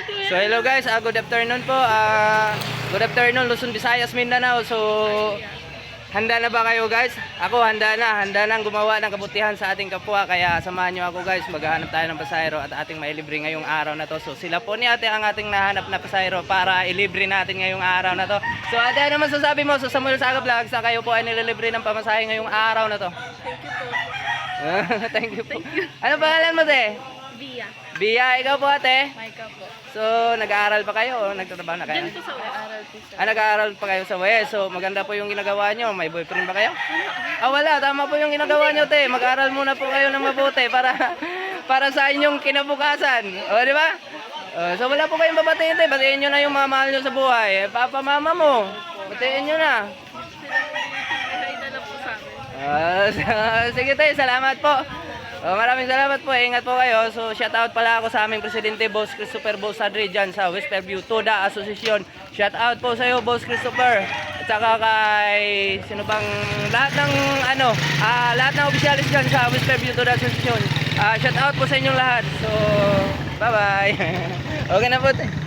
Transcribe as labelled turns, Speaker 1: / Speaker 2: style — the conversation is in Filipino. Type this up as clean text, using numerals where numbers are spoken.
Speaker 1: So hello guys, good afternoon po. Good afternoon Luzon, Visayas, Mindanao. So handa na ba kayo guys? Ako handa na gumawa ng kabutihan sa ating kapwa. Kaya samahan nyo ako guys, maghahanap tayo ng pasahero at ating mailibre ngayong araw na to. So sila po ni ate ang ating nahanap na pasahero para ilibre natin ngayong araw na to. So ate, ano masasabi mo sa Samuel Saga Vlog sa kayo po ay nililibre ng pamasahe ngayong araw na to?
Speaker 2: Thank you po.
Speaker 1: Thank you po. Ano pangalan mo te?
Speaker 2: Bia.
Speaker 1: Bia, ikaw po ate?
Speaker 2: Maika po.
Speaker 1: So, nag-aaral pa kayo o nagtatrabaho na kayo?
Speaker 2: Diyan po sa aral po siya.
Speaker 1: Nag-aaral pa kayo sa WES. So, maganda po yung ginagawa nyo. May boyfriend ba kayo? Wala. Tama po yung ginagawa nyo, te. Mag-aaral muna po kayo ng mabuti para sa inyong kinabukasan. O, di ba? So, wala po kayong babatiin, te. Batiin nyo na yung mga mahal nyo sa buhay. Papa, mama mo. Batiin nyo na.
Speaker 2: Ay, dala po sa amin.
Speaker 1: Sige, te. Salamat po. Maraming salamat po. Ingat po kayo. So, shout out pala ako sa aming presidente, Boss Christopher Boss Adri dyan sa West Fairview Toda Association. Shout out po sa iyo, Boss Christopher. At saka kay sino bang lahat ng lahat ng opisyalis dyan sa West Fairview Toda Association. Shout out po sa inyong lahat. So, bye-bye. Okay na po.